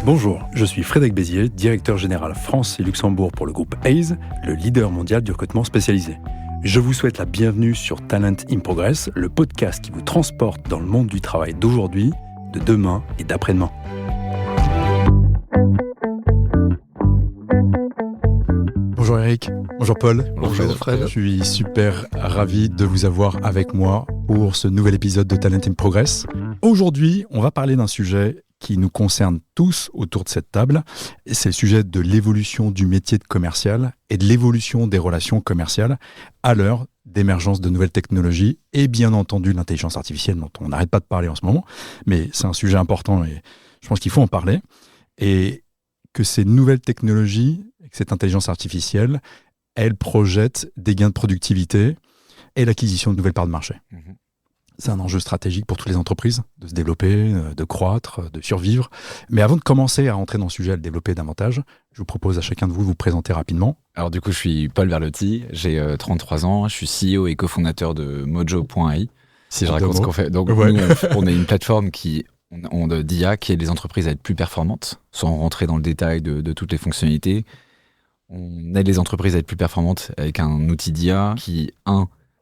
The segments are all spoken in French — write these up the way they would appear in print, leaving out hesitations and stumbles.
Bonjour, je suis Frédéric Bézier, directeur général France et Luxembourg pour le groupe Hays, le leader mondial du recrutement spécialisé. Je vous souhaite la bienvenue sur Talent in Progress, le podcast qui vous transporte dans le monde du travail d'aujourd'hui, de demain et d'après-demain. Bonjour Eric, bonjour Paul. Bonjour Fred. Je suis super ravi de vous avoir avec moi pour ce nouvel épisode de Talent in Progress. Aujourd'hui, on va parler d'un sujet qui nous concerne tous autour de cette table. C'est le sujet de l'évolution du métier de commercial et de l'évolution des relations commerciales à l'heure d'émergence de nouvelles technologies et bien entendu l'intelligence artificielle dont on n'arrête pas de parler en ce moment. Mais c'est un sujet important et je pense qu'il faut en parler. Et que ces nouvelles technologies, que cette intelligence artificielle, elles projettent des gains de productivité et l'acquisition de nouvelles parts de marché. C'est un enjeu stratégique pour toutes les entreprises, de se développer, de croître, de survivre. Mais avant de commencer à rentrer dans le sujet, à le développer davantage, je vous propose à chacun de vous présenter rapidement. Alors du coup, je suis Paul Verlotti, j'ai 33 ans, je suis CEO et cofondateur de Mojo.ai. Si je raconte ce qu'on fait. Donc ouais. Nous, on est une plateforme d'IA qui aide les entreprises à être plus performantes, sans rentrer dans le détail de toutes les fonctionnalités. On aide les entreprises à être plus performantes avec un outil d'IA qui,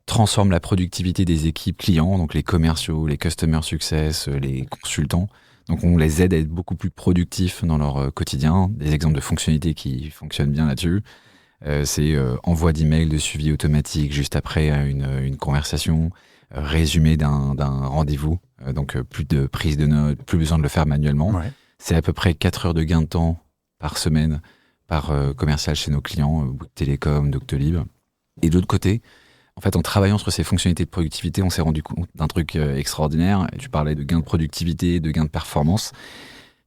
transforme la productivité des équipes clients, donc les commerciaux, les customer success, les consultants. Donc on les aide à être beaucoup plus productifs dans leur quotidien. Des exemples de fonctionnalités qui fonctionnent bien là-dessus, c'est envoi d'email de suivi automatique juste après une conversation, résumé d'un rendez-vous, donc plus de prise de notes, plus besoin de le faire manuellement. Ouais. C'est à peu près 4 heures de gain de temps par semaine par commercial chez nos clients, Bouygues Télécom, Doctolib. Et de l'autre côté, en fait, en travaillant sur ces fonctionnalités de productivité, on s'est rendu compte d'un truc extraordinaire. Tu parlais de gains de productivité, de gains de performance.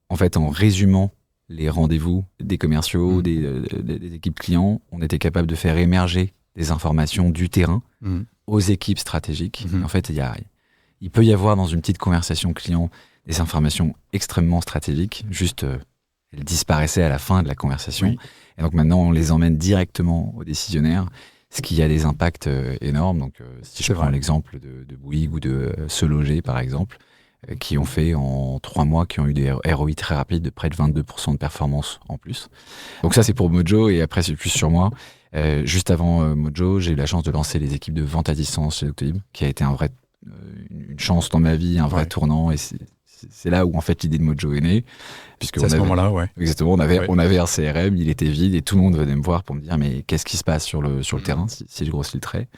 En fait, en résumant les rendez-vous des commerciaux, des équipes clients, on était capable de faire émerger des informations du terrain aux équipes stratégiques. En fait, il peut y avoir dans une petite conversation client des informations extrêmement stratégiques. Juste, elles disparaissaient à la fin de la conversation. Oui. Et donc maintenant, on les emmène directement aux décisionnaires. Ce qui a des impacts énormes. Donc, si je prends l'exemple de Bouygues ou de Se Loger, par exemple, qui ont fait en 3 mois, qui ont eu des ROI très rapides de près de 22% de performance en plus. Donc ça, c'est pour Mojo, et après, c'est plus sur moi. Juste avant Mojo, j'ai eu la chance de lancer les équipes de vente à distance chez Doctolib, qui a été une chance dans ma vie, un vrai tournant, et c'est là où en fait l'idée de Mojo est née. C'est à ce moment-là, ouais. Exactement, on avait un CRM, il était vide et tout le monde venait me voir pour me dire mais qu'est-ce qui se passe sur le terrain si je grossis le trait.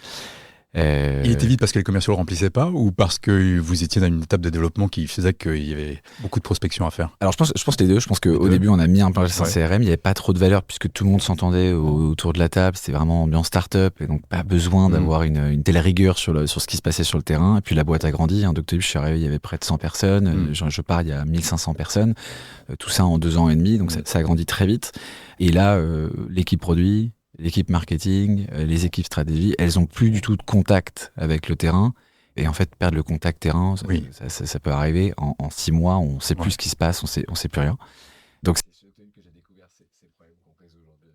Il était vide parce que les commerciaux ne le remplissaient pas ou parce que vous étiez dans une étape de développement qui faisait qu'il y avait beaucoup de prospection à faire? Alors je pense les deux. Je pense qu'au début on a mis un place en CRM, il n'y avait pas trop de valeur puisque tout le monde s'entendait autour de la table, c'était vraiment ambiance start-up et donc pas besoin d'avoir une telle rigueur sur ce qui se passait sur le terrain. Et puis la boîte a grandi, Doctolib, je suis arrivé, il y avait près de 100 personnes, je pars, il y a 1500 personnes, tout ça en 2 ans et demi, donc ça a grandi très vite. Et là, l'équipe produit, l'équipe marketing, les équipes stratégie, elles ont plus du tout de contact avec le terrain. Et en fait, perdre le contact terrain, ça peut arriver en 6 mois, on ne sait plus ce qui se passe, on sait plus rien. Donc c'est ce que j'ai découvert, ces problèmes qu'on résout aujourd'hui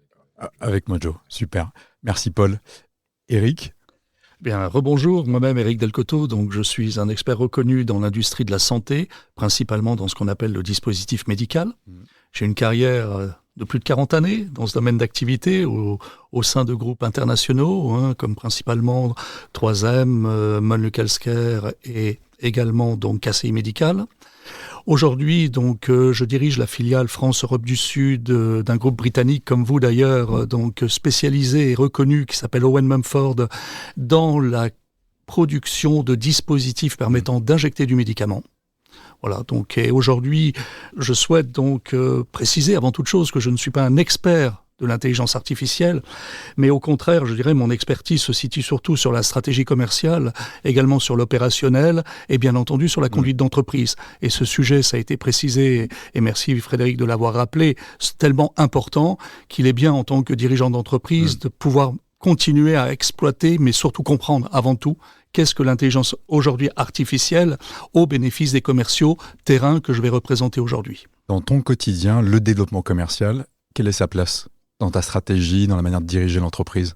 avec Mojo. Super. Merci Paul. Eric? Bien, rebonjour, moi-même Eric Delcoteau, donc je suis un expert reconnu dans l'industrie de la santé, principalement dans ce qu'on appelle le dispositif médical. J'ai une carrière de plus de 40 années dans ce domaine d'activité au sein de groupes internationaux, comme principalement 3M, Mölnlycke Healthcare et également donc KCI Médical. Aujourd'hui, donc, je dirige la filiale France-Europe du Sud d'un groupe britannique comme vous d'ailleurs, donc spécialisé et reconnu qui s'appelle Owen Mumford dans la production de dispositifs permettant d'injecter du médicament. Voilà, donc et aujourd'hui, je souhaite donc préciser avant toute chose que je ne suis pas un expert de l'intelligence artificielle, mais au contraire, je dirais, mon expertise se situe surtout sur la stratégie commerciale, également sur l'opérationnel et bien entendu sur la conduite d'entreprise. Et ce sujet, ça a été précisé, et merci Frédéric de l'avoir rappelé, c'est tellement important qu'il est bien en tant que dirigeant d'entreprise de pouvoir continuer à exploiter, mais surtout comprendre avant tout qu'est-ce que l'intelligence aujourd'hui artificielle au bénéfice des commerciaux, terrain que je vais représenter aujourd'hui. Dans ton quotidien, le développement commercial, quelle est sa place dans ta stratégie, dans la manière de diriger l'entreprise?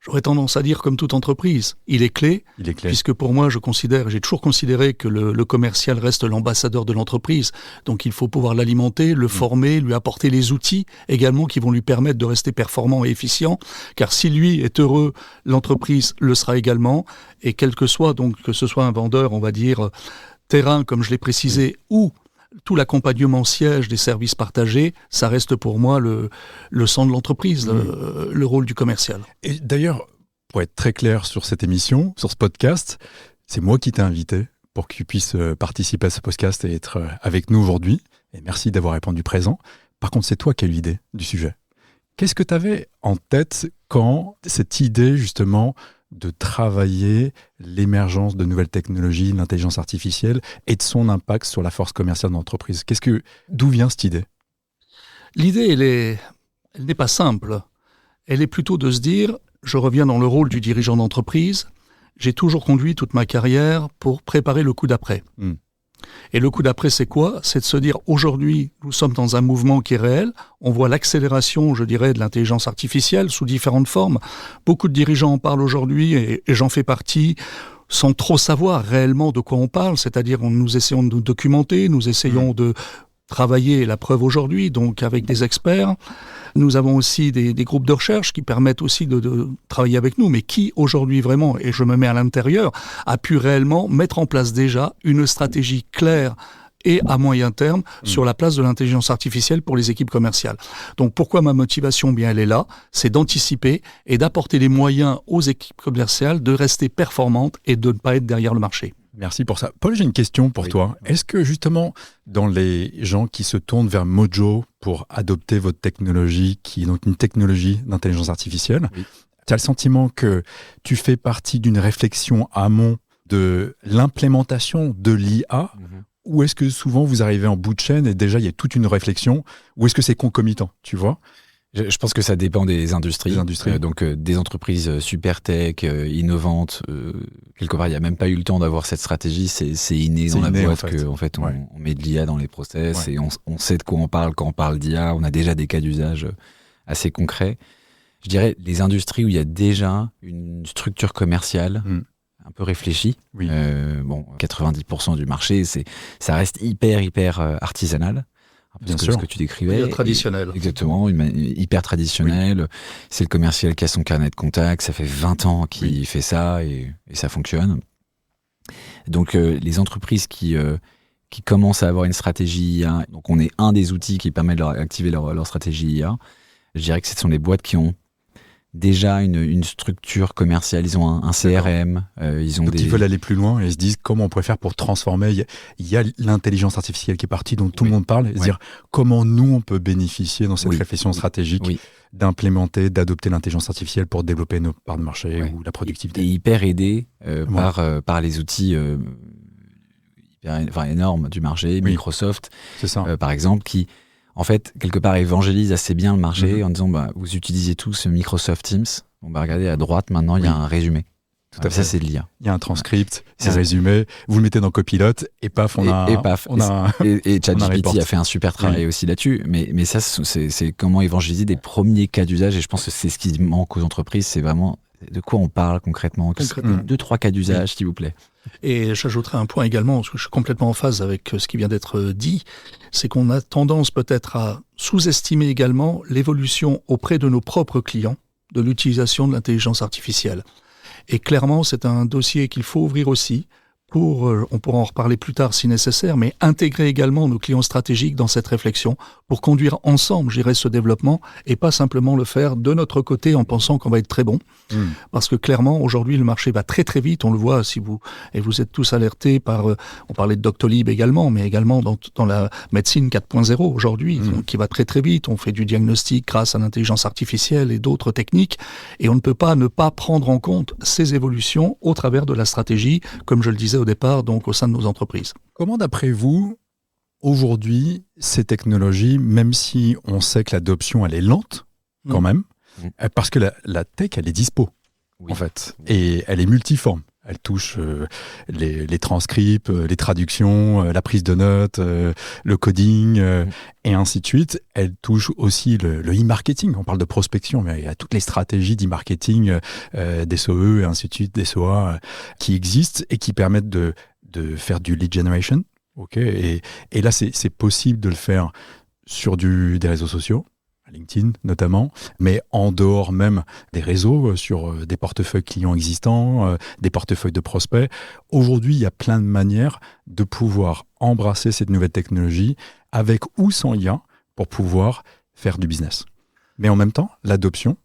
J'aurais tendance à dire comme toute entreprise, il est clé, puisque pour moi, j'ai toujours considéré que le commercial reste l'ambassadeur de l'entreprise. Donc il faut pouvoir l'alimenter, le former, lui apporter les outils également qui vont lui permettre de rester performant et efficient. Car si lui est heureux, l'entreprise le sera également. Et quel que soit, donc que ce soit un vendeur, on va dire, terrain, comme je l'ai précisé, ou tout l'accompagnement siège des services partagés, ça reste pour moi le sang de l'entreprise, le rôle du commercial. Et d'ailleurs, pour être très clair sur cette émission, sur ce podcast, c'est moi qui t'ai invité pour que tu puisses participer à ce podcast et être avec nous aujourd'hui. Et merci d'avoir répondu présent. Par contre, c'est toi qui as eu l'idée du sujet. Qu'est-ce que tu avais en tête quand cette idée, justement, de travailler l'émergence de nouvelles technologies, l'intelligence artificielle et de son impact sur la force commerciale de l'entreprise. D'où vient cette idée ? L'idée, elle n'est pas simple. Elle est plutôt de se dire, je reviens dans le rôle du dirigeant d'entreprise, j'ai toujours conduit toute ma carrière pour préparer le coup d'après. Et le coup d'après, c'est quoi ? C'est de se dire, aujourd'hui, nous sommes dans un mouvement qui est réel. On voit l'accélération, je dirais, de l'intelligence artificielle sous différentes formes. Beaucoup de dirigeants en parlent aujourd'hui, et j'en fais partie, sans trop savoir réellement de quoi on parle. C'est-à-dire, nous essayons de nous documenter, nous essayons de travailler, la preuve aujourd'hui, donc avec des experts. Nous avons aussi des groupes de recherche qui permettent aussi de travailler avec nous, mais qui aujourd'hui vraiment, et je me mets à l'intérieur, a pu réellement mettre en place déjà une stratégie claire et à moyen terme sur la place de l'intelligence artificielle pour les équipes commerciales. Donc pourquoi ma motivation, bien elle est là, c'est d'anticiper et d'apporter les moyens aux équipes commerciales de rester performantes et de ne pas être derrière le marché. Merci pour ça. Paul, j'ai une question pour toi. Est-ce que justement, dans les gens qui se tournent vers Mojo pour adopter votre technologie, qui est donc une technologie d'intelligence artificielle, tu as le sentiment que tu fais partie d'une réflexion amont de l'implémentation de l'IA, ou est-ce que souvent vous arrivez en bout de chaîne et déjà il y a toute une réflexion, ou est-ce que c'est concomitant, tu vois ? Je pense que ça dépend des industries. Donc des entreprises super tech, innovantes, quelque part il n'y a même pas eu le temps d'avoir cette stratégie, c'est inné dans la boîte qu'en fait on met de l'IA dans les process et on sait de quoi on parle quand on parle d'IA, on a déjà des cas d'usage assez concrets. Je dirais les industries où il y a déjà une structure commerciale un peu réfléchie, 90% du marché, ça reste hyper artisanal. Bien sûr. Ce que tu décrivais. Traditionnel. Exactement, hyper traditionnel. C'est le commercial qui a son carnet de contacts, ça fait 20 ans qu'il fait ça et ça fonctionne. Donc les entreprises qui commencent à avoir une stratégie IA, donc on est un des outils qui permet de leur activer leur stratégie IA, je dirais que ce sont les boîtes qui ont déjà une structure commerciale, ils ont un CRM, ils veulent aller plus loin et se disent comment on pourrait faire pour transformer. Il y a l'intelligence artificielle qui est partie, dont tout le monde parle, et se dire comment nous on peut bénéficier dans cette réflexion stratégique d'implémenter, d'adopter l'intelligence artificielle pour développer nos parts de marché ou la productivité. Et hyper aidé par les outils énormes du marché, Microsoft, c'est ça. Par exemple, qui en fait, quelque part, évangélise assez bien le marché en disant vous utilisez tous Microsoft Teams. Regardez à droite, maintenant, il y a un résumé. Tout à fait. Ça, c'est de l'IA. Il y a un transcript, c'est résumé, vous le mettez dans Copilot, et paf, et ChatGPT a fait un super travail aussi là-dessus. Mais ça, c'est comment évangéliser des premiers cas d'usage. Et je pense que c'est ce qui manque aux entreprises, c'est vraiment de quoi on parle concrètement. 2-3 cas d'usage, s'il vous plaît. Et j'ajouterai un point également, parce que je suis complètement en phase avec ce qui vient d'être dit, c'est qu'on a tendance peut-être à sous-estimer également l'évolution auprès de nos propres clients de l'utilisation de l'intelligence artificielle. Et clairement, c'est un dossier qu'il faut ouvrir aussi pour, on pourra en reparler plus tard si nécessaire, mais intégrer également nos clients stratégiques dans cette réflexion pour conduire ensemble, je dirais, ce développement et pas simplement le faire de notre côté en pensant qu'on va être très bon. Parce que clairement, aujourd'hui, le marché va très très vite, on le voit et vous êtes tous alertés par, on parlait de Doctolib également, mais également dans la médecine 4.0 aujourd'hui, qui va très très vite. On fait du diagnostic grâce à l'intelligence artificielle et d'autres techniques, et on ne peut pas ne pas prendre en compte ces évolutions au travers de la stratégie, comme je le disais au départ, donc au sein de nos entreprises. Comment, d'après vous, aujourd'hui, ces technologies, même si on sait que l'adoption, elle est lente, quand même, parce que la tech, elle est dispo, en fait, et elle est multiforme. Elle touche les transcripts, les traductions, la prise de notes, le coding, et ainsi de suite. Elle touche aussi le e-marketing. On parle de prospection, mais il y a toutes les stratégies d'e-marketing, des SOE et ainsi de suite, des SOA qui existent et qui permettent de faire du lead generation. Okay, et là, c'est possible de le faire sur des réseaux sociaux, LinkedIn notamment, mais en dehors même des réseaux, sur des portefeuilles clients existants, des portefeuilles de prospects. Aujourd'hui, il y a plein de manières de pouvoir embrasser cette nouvelle technologie avec ou sans IA pour pouvoir faire du business. Mais en même temps, l'adoption,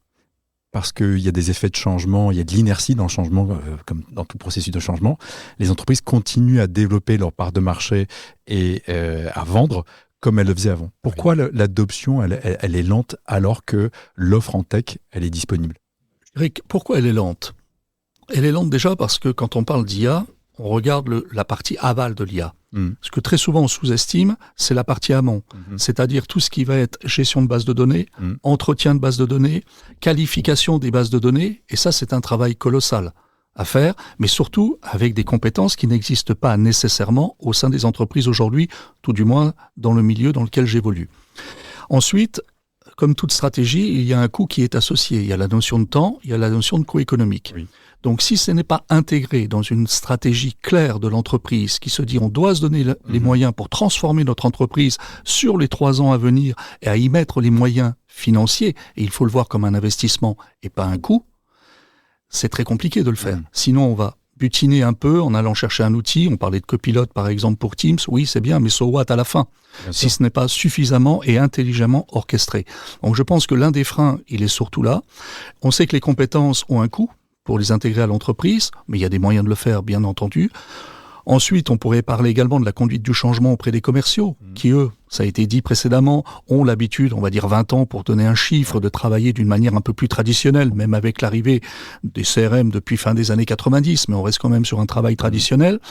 parce qu'il y a des effets de changement, il y a de l'inertie dans le changement, comme dans tout processus de changement, les entreprises continuent à développer leur part de marché et à vendre comme elle le faisait avant. Pourquoi l'adoption, elle est lente alors que l'offre en tech, elle est disponible? Eric, pourquoi elle est lente? Elle est lente déjà parce que quand on parle d'IA, on regarde la partie aval de l'IA. Ce que très souvent on sous-estime, c'est la partie amont. C'est-à-dire tout ce qui va être gestion de base de données, entretien de base de données, qualification des bases de données, et ça c'est un travail colossal à faire, mais surtout avec des compétences qui n'existent pas nécessairement au sein des entreprises aujourd'hui, tout du moins dans le milieu dans lequel j'évolue. Ensuite, comme toute stratégie, il y a un coût qui est associé. Il y a la notion de temps, il y a la notion de coût économique. Oui. Donc si ce n'est pas intégré dans une stratégie claire de l'entreprise qui se dit on doit se donner les moyens pour transformer notre entreprise sur les 3 ans à venir et à y mettre les moyens financiers, et il faut le voir comme un investissement et pas un coût, c'est très compliqué de le faire. Sinon, on va butiner un peu en allant chercher un outil. On parlait de copilote, par exemple, pour Teams. Oui, c'est bien, mais so what à la fin, si ce n'est pas suffisamment et intelligemment orchestré. Donc, je pense que l'un des freins, il est surtout là. On sait que les compétences ont un coût pour les intégrer à l'entreprise, mais il y a des moyens de le faire, bien entendu. Ensuite, on pourrait parler également de la conduite du changement auprès des commerciaux, qui eux, ça a été dit précédemment, ont l'habitude, on va dire 20 ans pour donner un chiffre, de travailler d'une manière un peu plus traditionnelle, même avec l'arrivée des CRM depuis fin des années 90, mais on reste quand même sur un travail traditionnel.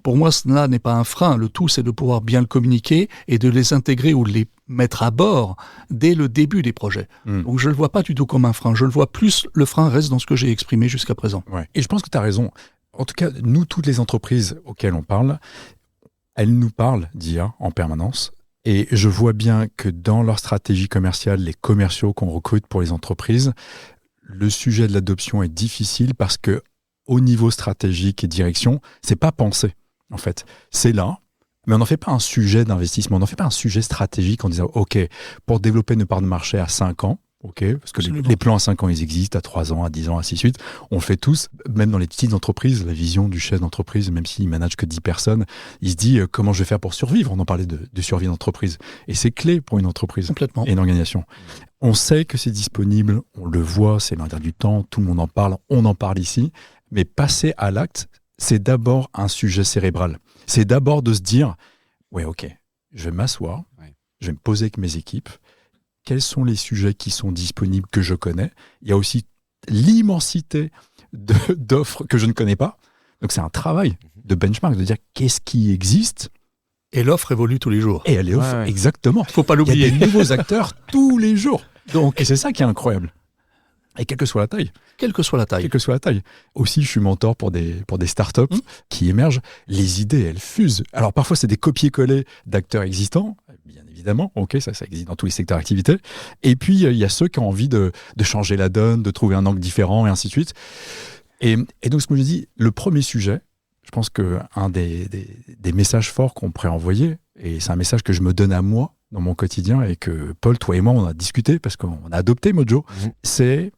Pour moi, cela n'est pas un frein. Le tout, c'est de pouvoir bien le communiquer et de les intégrer ou de les mettre à bord dès le début des projets. Donc, je ne le vois pas du tout comme un frein. Je le vois plus, le frein reste dans ce que j'ai exprimé jusqu'à présent. Ouais. Et je pense que tu as raison. En tout cas, nous, toutes les entreprises auxquelles on parle, elles nous parlent d'IA en permanence. Et je vois bien que dans leur stratégie commerciale, les commerciaux qu'on recrute pour les entreprises, le sujet de l'adoption est difficile parce que au niveau stratégique et direction, c'est pas pensé, en fait. C'est là, mais on n'en fait pas un sujet d'investissement, on n'en fait pas un sujet stratégique en disant, OK, pour développer une part de marché à 5 ans, OK, parce que les plans à 5 ans, ils existent, à 3 ans, à 10 ans, ainsi de suite. On le fait tous, même dans les petites entreprises, la vision du chef d'entreprise, même s'il ne manage que 10 personnes, il se dit comment je vais faire pour survivre. On en parlait de survie d'entreprise. Et c'est clé pour une entreprise complètement. Et une organisation. On sait que c'est disponible, on le voit, c'est l'un du temps, tout le monde en parle, on en parle ici. Mais passer à l'acte, c'est d'abord un sujet cérébral. C'est d'abord de se dire, ouais, OK, je vais m'asseoir, je vais me poser avec mes équipes. Quels sont les sujets qui sont disponibles que je connais? Il y a aussi l'immensité d'offres que je ne connais pas. Donc, c'est un travail de benchmark, de dire qu'est-ce qui existe. Et l'offre évolue tous les jours. Et elle est exactement. Il ne faut pas l'oublier. Il y a des nouveaux acteurs tous les jours. Et c'est ça qui est incroyable. Et quelle que soit la taille. Quelle que soit la taille. Quelle que soit la taille. Aussi, je suis mentor pour des startups qui émergent. Les idées, elles fusent. Alors, parfois, c'est des copier-coller d'acteurs existants. Bien évidemment, OK, ça existe dans tous les secteurs d'activité. Et puis, il y a ceux qui ont envie de changer la donne, de trouver un angle différent, et ainsi de suite. Et donc, ce que je dis, le premier sujet, je pense qu'un des messages forts qu'on pourrait envoyer, et c'est un message que je me donne à moi dans mon quotidien, et que Paul, toi et moi, on a discuté, parce qu'on a adopté Mojo, c'est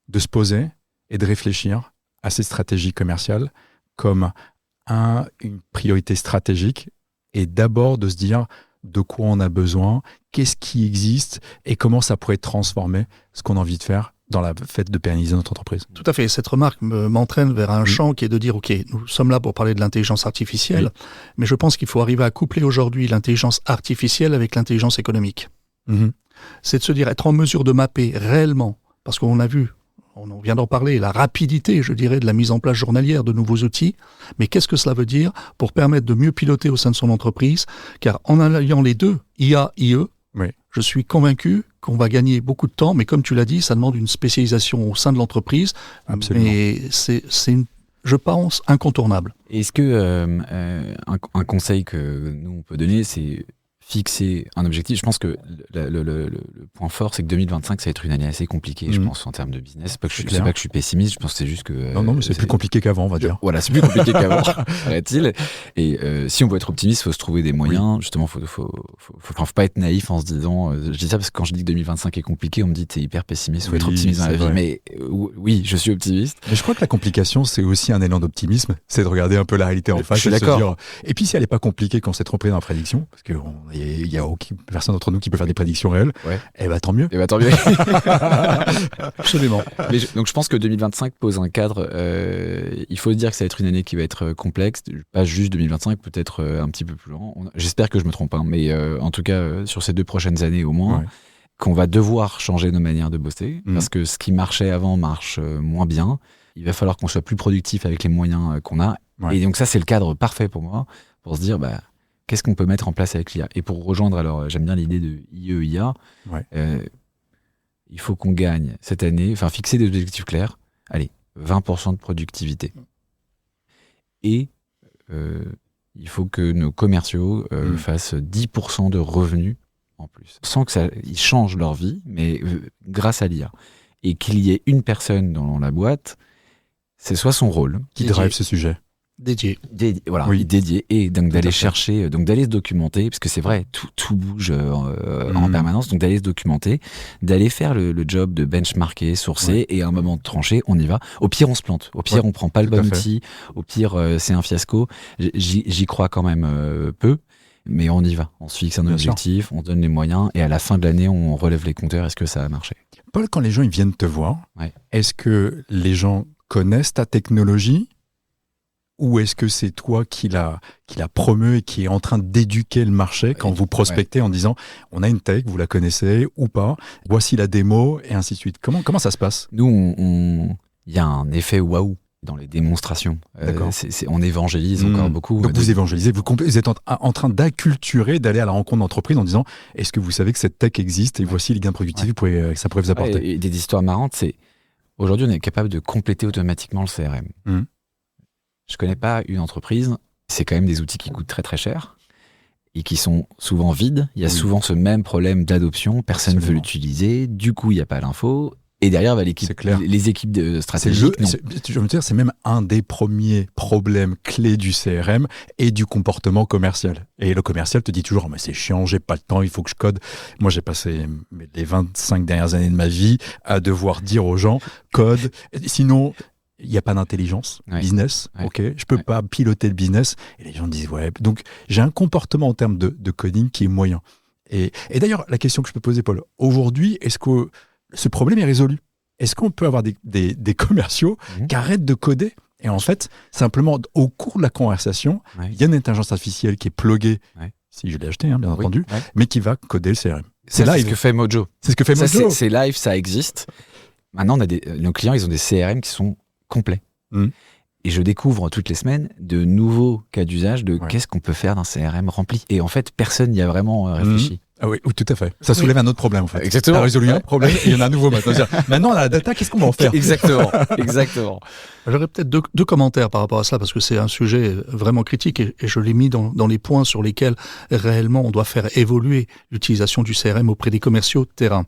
de se poser et de réfléchir à ces stratégies commerciales comme une priorité stratégique, et d'abord de se dire de quoi on a besoin, qu'est-ce qui existe et comment ça pourrait transformer ce qu'on a envie de faire dans la fête de pérenniser notre entreprise. Tout à fait. Cette remarque m'entraîne vers un champ qui est de dire, OK, nous sommes là pour parler de l'intelligence artificielle, mais je pense qu'il faut arriver à coupler aujourd'hui l'intelligence artificielle avec l'intelligence économique. C'est de se dire, être en mesure de mapper réellement, parce qu'on a vu, on vient d'en parler, la rapidité, je dirais, de la mise en place journalière de nouveaux outils. Mais qu'est-ce que cela veut dire pour permettre de mieux piloter au sein de son entreprise? Car en alliant les deux, IA, IE, je suis convaincu qu'on va gagner beaucoup de temps. Mais comme tu l'as dit, ça demande une spécialisation au sein de l'entreprise. Absolument. Mais c'est je pense, incontournable. Est-ce que un conseil que nous on peut donner, c'est fixer un objectif? Je pense que le point fort, c'est que 2025, ça va être une année assez compliquée, je pense, en termes de business. C'est pas que je suis pessimiste, je pense que c'est juste que... non, mais c'est plus compliqué qu'avant, on va dire. Voilà, c'est plus compliqué qu'avant, paraît-il. Et si on veut être optimiste, il faut se trouver des moyens. Justement, faut pas être naïf en se disant... je dis ça parce que quand je dis que 2025 est compliqué, on me dit t'es hyper pessimiste, faut être optimiste dans la vie. Mais oui, je suis optimiste. Mais je crois que la complication, c'est aussi un élan d'optimisme, c'est de regarder un peu la réalité en face. Je suis d'accord. Se dire... Et puis si elle n'est pas compliquée quand c'est trompé dans la prédiction, parce que il y a personne d'entre nous qui peut faire des prédictions réelles, eh ben tant mieux. Absolument. Donc je pense que 2025 pose un cadre. Il faut dire que ça va être une année qui va être complexe, pas juste 2025, peut-être un petit peu plus loin. J'espère que je me trompe, mais en tout cas sur ces 2 prochaines années au moins, qu'on va devoir changer nos manières de bosser, parce que ce qui marchait avant marche moins bien. Il va falloir qu'on soit plus productif avec les moyens qu'on a. Et donc ça, c'est le cadre parfait pour moi, pour se dire... qu'est-ce qu'on peut mettre en place avec l'IA? Et pour rejoindre, alors j'aime bien l'idée de IE-IA, il faut qu'on gagne cette année, fixer des objectifs clairs, allez, 20% de productivité. Et il faut que nos commerciaux fassent 10% de revenus en plus, sans que ils changent leur vie, mais grâce à l'IA. Et qu'il y ait une personne dans la boîte, c'est soit son rôle. Qui drive ce sujet. Dédié. Dédié. Et donc d'aller chercher, donc d'aller se documenter, parce que c'est vrai, tout bouge en permanence, donc d'aller se documenter, d'aller faire le job de benchmarker, sourcer, et à un moment de trancher, on y va. Au pire, on se plante. Au pire, on prend pas le bon outil. Au pire, c'est un fiasco. J'y crois quand même peu, mais on y va. On se fixe un objectif, on donne les moyens, et à la fin de l'année, on relève les compteurs. Est-ce que ça a marché? Paul, quand les gens ils viennent te voir, est-ce que les gens connaissent ta technologie? Ou est-ce que c'est toi qui l'a promeut et qui est en train d'éduquer le marché quand vous prospectez en disant on a une tech, vous la connaissez ou pas, voici la démo et ainsi de suite. Comment ça se passe? Nous, il y a un effet waouh dans les démonstrations. On évangélise encore beaucoup. Donc vous évangélisez, vous êtes en train d'acculturer, d'aller à la rencontre d'entreprises en disant est-ce que vous savez que cette tech existe et voici les gains productifs que ça pourrait vous apporter. Et des histoires marrantes, c'est aujourd'hui on est capable de compléter automatiquement le CRM. Je connais pas une entreprise, c'est quand même des outils qui coûtent très très cher et qui sont souvent vides. Il y a souvent ce même problème d'adoption, personne ne veut l'utiliser, du coup il n'y a pas l'info, et derrière les équipes stratégiques. Je veux dire, c'est même un des premiers problèmes clés du CRM et du comportement commercial. Et le commercial te dit toujours, mais c'est chiant, j'ai pas le temps, il faut que je code. Moi j'ai passé les 25 dernières années de ma vie à devoir dire aux gens, code, sinon... Il n'y a pas d'intelligence business, je peux pas piloter le business. Et les gens disent, donc j'ai un comportement en termes de coding qui est moyen. Et d'ailleurs, la question que je peux poser, Paul, aujourd'hui, est-ce que ce problème est résolu? Est-ce qu'on peut avoir des commerciaux qui arrêtent de coder? Et en fait, simplement, au cours de la conversation, il y a une intelligence artificielle qui est pluguée, si je l'ai acheté, bien entendu, mais qui va coder le CRM. C'est ce que fait Mojo. C'est ce que fait Mojo. C'est live, ça existe. Maintenant, nos clients, ils ont des CRM qui sont complet. Et je découvre toutes les semaines de nouveaux cas d'usage de qu'est-ce qu'on peut faire d'un CRM rempli. Et en fait, personne n'y a vraiment réfléchi. Ah oui, tout à fait. Ça soulève un autre problème, en fait. Exactement. Tu as résolu un problème et il y en a un nouveau maintenant. Maintenant, on a la data, qu'est-ce qu'on va en faire? Exactement. J'aurais peut-être deux commentaires par rapport à cela, parce que c'est un sujet vraiment critique et je l'ai mis dans les points sur lesquels réellement on doit faire évoluer l'utilisation du CRM auprès des commerciaux de terrain.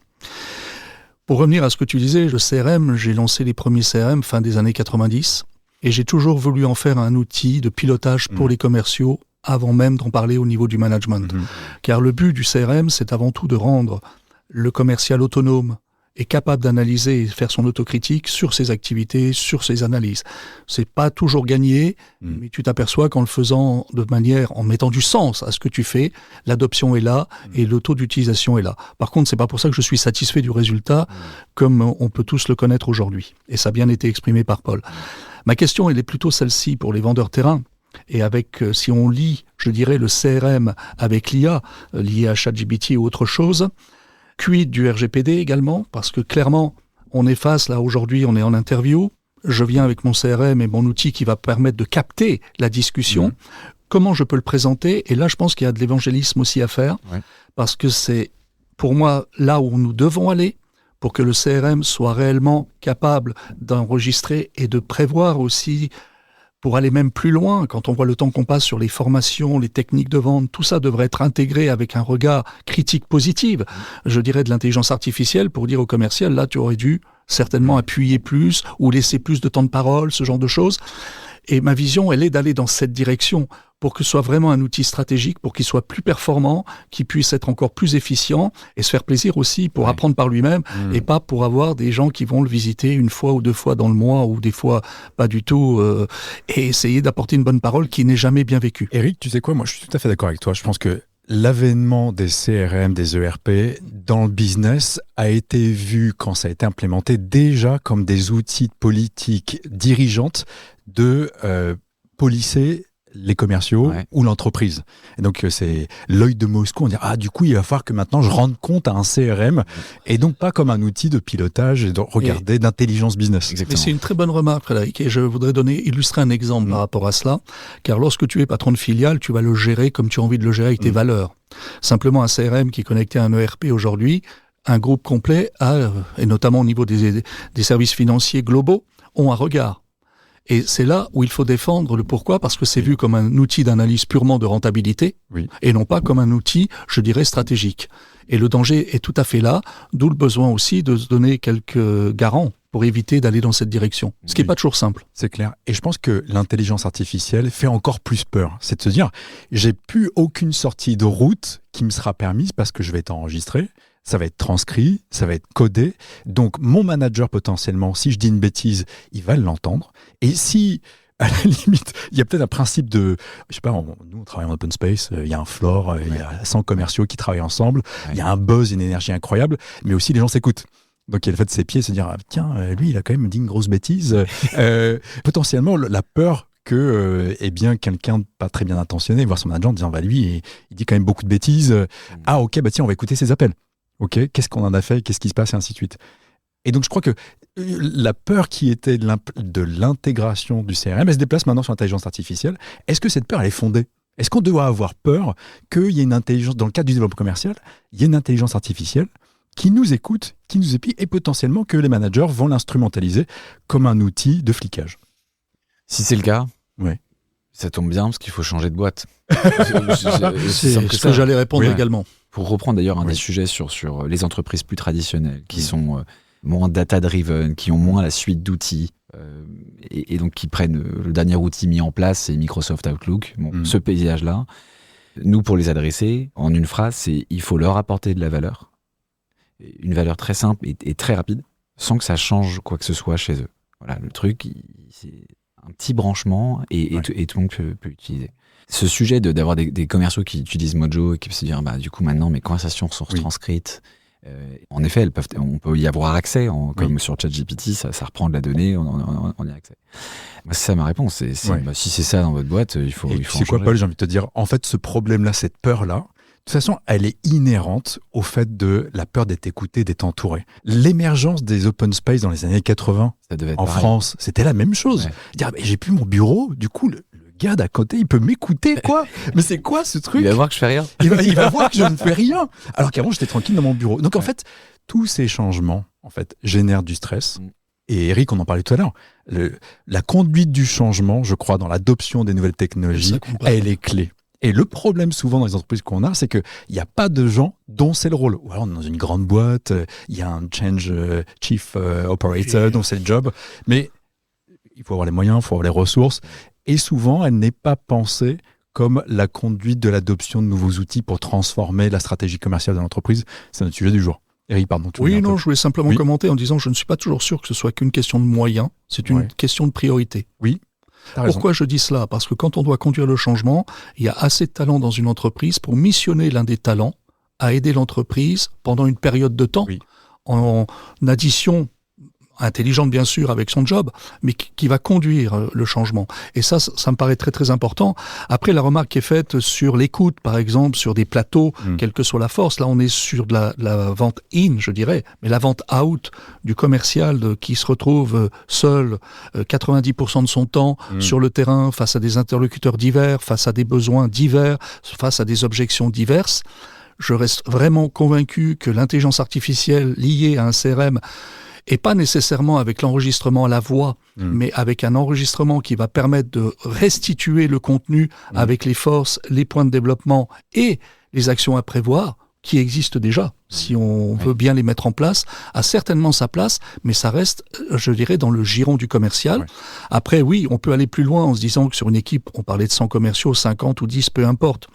Pour revenir à ce que tu disais, le CRM, j'ai lancé les premiers CRM fin des années 90 et j'ai toujours voulu en faire un outil de pilotage pour les commerciaux avant même d'en parler au niveau du management. Car le but du CRM, c'est avant tout de rendre le commercial autonome et capable d'analyser et faire son autocritique sur ses activités, sur ses analyses. C'est pas toujours gagné, mais tu t'aperçois qu'en le faisant de manière, en mettant du sens à ce que tu fais, l'adoption est là et le taux d'utilisation est là. Par contre, c'est pas pour ça que je suis satisfait du résultat, comme on peut tous le connaître aujourd'hui. Et ça a bien été exprimé par Paul. Ma question, elle est plutôt celle-ci pour les vendeurs terrain. Et avec, si on lit, je dirais, le CRM avec l'IA, lié à ChatGPT ou autre chose, quid du RGPD également, parce que clairement, on est face, là aujourd'hui, on est en interview, je viens avec mon CRM et mon outil qui va permettre de capter la discussion, comment je peux le présenter, et là je pense qu'il y a de l'évangélisme aussi à faire, parce que c'est pour moi là où nous devons aller, pour que le CRM soit réellement capable d'enregistrer et de prévoir aussi pour aller même plus loin, quand on voit le temps qu'on passe sur les formations, les techniques de vente, tout ça devrait être intégré avec un regard critique positif, je dirais de l'intelligence artificielle, pour dire au commercial, là tu aurais dû certainement appuyer plus ou laisser plus de temps de parole, ce genre de choses. Et ma vision, elle est d'aller dans cette direction pour que ce soit vraiment un outil stratégique, pour qu'il soit plus performant, qu'il puisse être encore plus efficient et se faire plaisir aussi pour apprendre par lui-même et pas pour avoir des gens qui vont le visiter une fois ou deux fois dans le mois ou des fois pas du tout et essayer d'apporter une bonne parole qui n'est jamais bien vécue. Eric, tu sais quoi, moi je suis tout à fait d'accord avec toi. Je pense que l'avènement des CRM, des ERP dans le business a été vu, quand ça a été implémenté, déjà comme des outils de politique dirigeante de policer les commerciaux ou l'entreprise. Et donc c'est l'œil de Moscou, on dit du coup il va falloir que maintenant je rende compte à un CRM et donc pas comme un outil de pilotage et de regarder d'intelligence business. Mais c'est une très bonne remarque, Frédéric, et je voudrais illustrer un exemple par rapport à cela, car lorsque tu es patron de filiale, tu vas le gérer comme tu as envie de le gérer avec tes valeurs. Simplement un CRM qui est connecté à un ERP aujourd'hui, un groupe complet et notamment au niveau des services financiers globaux, ont un regard. Et c'est là où il faut défendre le pourquoi, parce que c'est vu comme un outil d'analyse purement de rentabilité, et non pas comme un outil, je dirais, stratégique. Et le danger est tout à fait là, d'où le besoin aussi de se donner quelques garants pour éviter d'aller dans cette direction. Ce qui n'est pas toujours simple. C'est clair. Et je pense que l'intelligence artificielle fait encore plus peur. C'est de se dire, j'ai plus aucune sortie de route qui me sera permise parce que je vais être enregistré. Ça va être transcrit, ça va être codé. Donc, mon manager, potentiellement, si je dis une bêtise, il va l'entendre. Et si, à la limite, il y a peut-être un principe de... Je sais pas, nous, on travaille en open space, il y a un floor, il y a 100 commerciaux qui travaillent ensemble, il y a un buzz, une énergie incroyable, mais aussi les gens s'écoutent. Donc, il y a le fait de ses pieds, se dire, tiens, lui, il a quand même dit une grosse bêtise. Potentiellement, la peur que quelqu'un de pas très bien intentionné, voir son manager en disant, lui, il dit quand même beaucoup de bêtises. Ok, tiens, on va écouter ses appels. Ok, qu'est-ce qu'on en a fait, qu'est-ce qui se passe, et ainsi de suite. Et donc, je crois que la peur qui était de l'intégration du CRM, elle se déplace maintenant sur l'intelligence artificielle. Est-ce que cette peur, elle est fondée ? Est-ce qu'on doit avoir peur qu'il y ait une intelligence, dans le cadre du développement commercial, il y ait une intelligence artificielle qui nous écoute, qui nous épie, et potentiellement que les managers vont l'instrumentaliser comme un outil de flicage ? Si c'est le cas, ça tombe bien parce qu'il faut changer de boîte. C'est ce que j'allais répondre également. Pour reprendre d'ailleurs un des sujets sur les entreprises plus traditionnelles, qui sont moins data-driven, qui ont moins la suite d'outils, et donc qui prennent le dernier outil mis en place, c'est Microsoft Outlook. Ce paysage-là, nous, pour les adresser, en une phrase, c'est il faut leur apporter de la valeur, une valeur très simple et très rapide, sans que ça change quoi que ce soit chez eux. Voilà, le truc, c'est un petit branchement et tout le monde peut utiliser. Ce sujet d'avoir des commerciaux qui utilisent Mojo et qui peuvent se dire du coup maintenant mes conversations sont retranscrites. En effet, on peut y avoir accès, comme sur ChatGPT, ça reprend de la donnée, on y a accès. Moi, c'est ça ma réponse. Si c'est ça dans votre boîte, il faut. C'est quoi, Paul ? J'ai envie de te dire, en fait, ce problème-là, cette peur-là, de toute façon, elle est inhérente au fait de la peur d'être écouté, d'être entouré. L'émergence des open space dans les années 80 en France, c'était la même chose. Dire, j'ai plus mon bureau, du coup, le gars d'à côté, il peut m'écouter, quoi. Mais c'est quoi ce truc ? Il va voir que je fais rien. Il va voir que je ne fais rien. Alors qu'avant, j'étais tranquille dans mon bureau. Donc, en fait, tous ces changements, génèrent du stress. Et Eric, on en parlait tout à l'heure. La conduite du changement, je crois, dans l'adoption des nouvelles technologies, elle est clé. Et le problème souvent dans les entreprises qu'on a, c'est qu'il n'y a pas de gens dont c'est le rôle. Ou alors on est dans une grande boîte, il y a un change chief operator dont c'est le job. Mais il faut avoir les moyens, il faut avoir les ressources. Et souvent, elle n'est pas pensée comme la conduite de l'adoption de nouveaux outils pour transformer la stratégie commerciale de l'entreprise. C'est notre sujet du jour. Eric, pardon. Je voulais simplement commenter en disant que je ne suis pas toujours sûr que ce soit qu'une question de moyens, c'est une question de priorité. Oui. Pourquoi je dis cela ? Parce que quand on doit conduire le changement, il y a assez de talents dans une entreprise pour missionner l'un des talents à aider l'entreprise pendant une période de temps, en addition intelligente bien sûr avec son job, mais qui va conduire le changement. Et ça me paraît très très important. Après, la remarque qui est faite sur l'écoute, par exemple, sur des plateaux, quelle que soit la force, là on est sur de la vente in, je dirais, mais la vente out du commercial qui se retrouve seul 90% de son temps sur le terrain, face à des interlocuteurs divers, face à des besoins divers, face à des objections diverses. Je reste vraiment convaincu que l'intelligence artificielle liée à un CRM et pas nécessairement avec l'enregistrement à la voix, mais avec un enregistrement qui va permettre de restituer le contenu avec les forces, les points de développement et les actions à prévoir, qui existent déjà, si on veut bien les mettre en place, a certainement sa place, mais ça reste, je dirais, dans le giron du commercial. Ouais. Après, oui, on peut aller plus loin en se disant que sur une équipe, on parlait de 100 commerciaux, 50 ou 10, peu importe.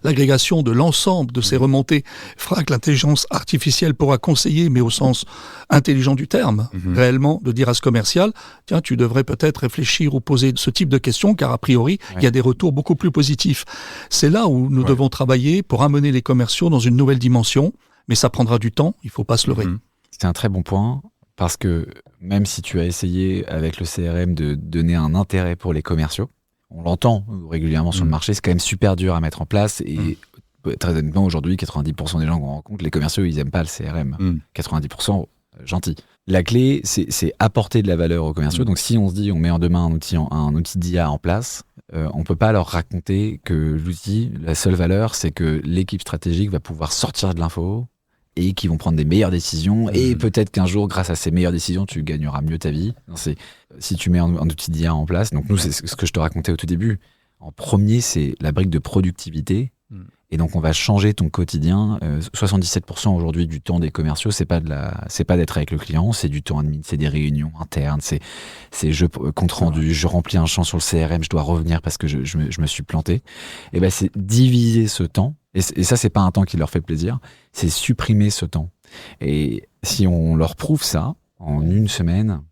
L'agrégation de l'ensemble de ces remontées fera que l'intelligence artificielle pourra conseiller, mais au sens intelligent du terme, réellement, de dire à ce commercial, tiens, tu devrais peut-être réfléchir ou poser ce type de questions, car a priori, il y a des retours beaucoup plus positifs. C'est là où nous devons travailler pour amener les commerciaux dans une nouvelle dimension, mais ça prendra du temps, il ne faut pas se leurrer. C'est un très bon point, parce que même si tu as essayé avec le CRM de donner un intérêt pour les commerciaux, on l'entend régulièrement sur le marché, c'est quand même super dur à mettre en place et très honnêtement aujourd'hui 90% des gens qu'on rencontre, les commerciaux, ils n'aiment pas le CRM. 90% gentil. La clé, c'est apporter de la valeur aux commerciaux. Donc si on se dit on met en demain un outil d'IA en place, on peut pas leur raconter que l'outil, la seule valeur, c'est que l'équipe stratégique va pouvoir sortir de l'info et qui vont prendre des meilleures décisions et peut-être qu'un jour, grâce à ces meilleures décisions, tu gagneras mieux ta vie. Non, si tu mets un outil d'IA en place, donc nous, c'est ce que je te racontais au tout début. En premier, c'est la brique de productivité. Et donc, on va changer ton quotidien. 77% aujourd'hui du temps des commerciaux, c'est pas d'être avec le client, c'est du temps admin, c'est des réunions internes, c'est compte rendu, je remplis un champ sur le CRM, je dois revenir parce que je me suis planté. Et ben, c'est diviser ce temps. Et ça, c'est pas un temps qui leur fait plaisir, c'est supprimer ce temps. Et si on leur prouve ça en une semaine,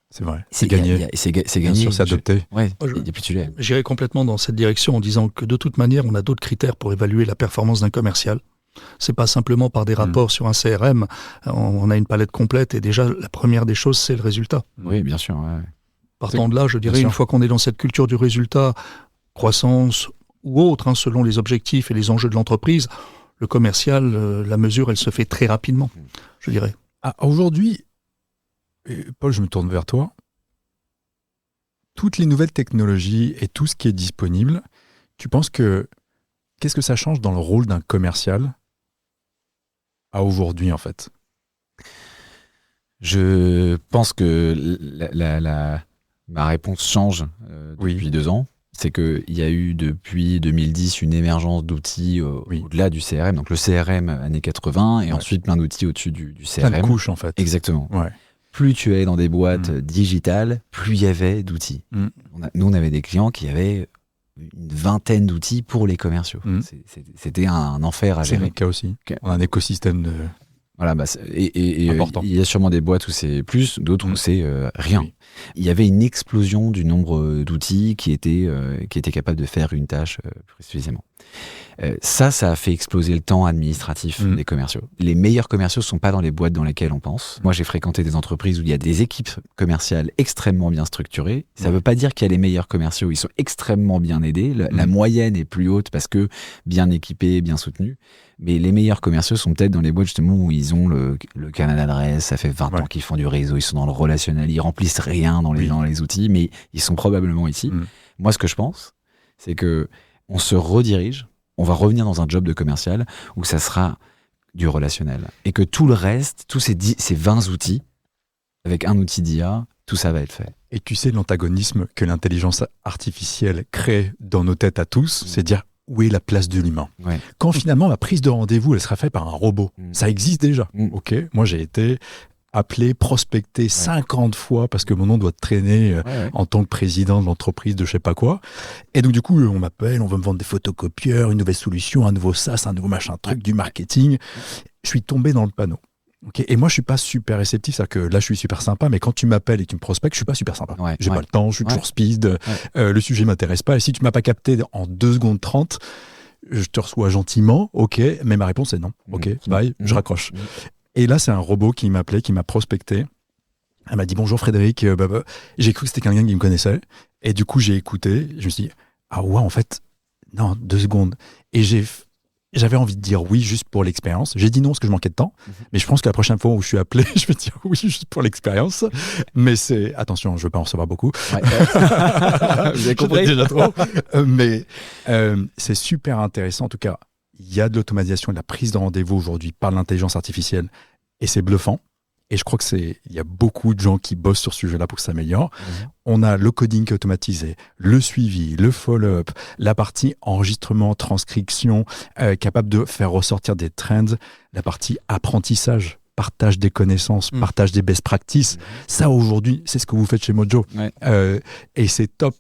c'est vrai, c'est gagné. C'est gagné. Bien sûr, c'est adopté. Ouais, et puis tu l'es. J'irai complètement dans cette direction en disant que de toute manière, on a d'autres critères pour évaluer la performance d'un commercial. C'est pas simplement par des rapports sur un CRM. On a une palette complète et déjà, la première des choses, c'est le résultat. Oui, bien sûr. Ouais. Partant de là, je dirais, une fois qu'on est dans cette culture du résultat, croissance ou autre, selon les objectifs et les enjeux de l'entreprise, le commercial, la mesure, elle se fait très rapidement, je dirais. Aujourd'hui, Paul, je me tourne vers toi. Toutes les nouvelles technologies et tout ce qui est disponible, tu penses que qu'est-ce que ça change dans le rôle d'un commercial à aujourd'hui, en fait? Je pense que ma réponse change depuis 2 ans. C'est qu'il y a eu depuis 2010 une émergence d'outils au-delà du CRM. Donc le CRM années 80 et ensuite plein d'outils au-dessus du CRM. Plein de couches, en fait. Exactement. Ouais. Plus tu es dans des boîtes digitales, plus il y avait d'outils. Nous, on avait des clients qui avaient une vingtaine d'outils pour les commerciaux. C'était un enfer à gérer. C'est le cas aussi. On a un écosystème de... Voilà, important. Il y a sûrement des boîtes où c'est plus, d'autres où c'est rien. Oui. Il y avait une explosion du nombre d'outils qui étaient capables de faire une tâche précisément. Ça a fait exploser le temps administratif des commerciaux. Les meilleurs commerciaux ne sont pas dans les boîtes dans lesquelles on pense. Moi, j'ai fréquenté des entreprises où il y a des équipes commerciales extrêmement bien structurées. Ça ne veut pas dire qu'il y a les meilleurs commerciaux. Ils sont extrêmement bien aidés. La moyenne est plus haute parce que bien équipés, bien soutenus. Mais les meilleurs commerciaux sont peut-être dans les boîtes justement où ils ont le canal d'adresse, ça fait 20 ans qu'ils font du réseau, ils sont dans le relationnel, ils remplissent rien dans les outils, mais ils sont probablement ici. Moi, ce que je pense, c'est que on se redirige, on va revenir dans un job de commercial où ça sera du relationnel. Et que tout le reste, tous ces 20 outils, avec un outil d'IA, tout ça va être fait. Et tu sais l'antagonisme que l'intelligence artificielle crée dans nos têtes à tous, c'est dire où est la place de l'humain. Quand finalement la prise de rendez-vous, elle sera faite par un robot. Ça existe déjà. Ok, moi j'ai été appelé, prospecté 50 fois parce que mon nom doit traîner en tant que président de l'entreprise de je sais pas quoi. Et donc du coup, on m'appelle, on veut me vendre des photocopieurs, une nouvelle solution, un nouveau SaaS, un nouveau machin truc, du marketing. Je suis tombé dans le panneau. Okay. Et moi, je suis pas super réceptif, c'est-à-dire que là, je suis super sympa, mais quand tu m'appelles et que tu me prospectes, je suis pas super sympa. J'ai pas le temps, je suis toujours speed, le sujet m'intéresse pas. Et si tu m'as pas capté en 2 secondes 30, je te reçois gentiment, ok, mais ma réponse est non. Ok, bye, je raccroche. Et là, c'est un robot qui m'appelait, qui m'a prospecté. Elle m'a dit bonjour Frédéric, j'ai cru que c'était quelqu'un qui me connaissait. Et du coup, j'ai écouté, je me suis dit, ah ouais, en fait, non, 2 secondes. Et j'avais envie de dire oui juste pour l'expérience. J'ai dit non parce que je manquais de temps. Mais je pense que la prochaine fois où je suis appelé, je vais dire oui juste pour l'expérience. Mais attention, je ne veux pas en recevoir beaucoup. Vous avez compris déjà trop. Mais c'est super intéressant. En tout cas, il y a de l'automatisation et de la prise de rendez-vous aujourd'hui par l'intelligence artificielle. Et c'est bluffant. Et je crois il y a beaucoup de gens qui bossent sur ce sujet-là pour que ça s'améliore. On a le coding automatisé, le suivi, le follow-up, la partie enregistrement, transcription, capable de faire ressortir des trends, la partie apprentissage, partage des connaissances, partage des best practices. Ça, aujourd'hui, c'est ce que vous faites chez Mojo. Et c'est top.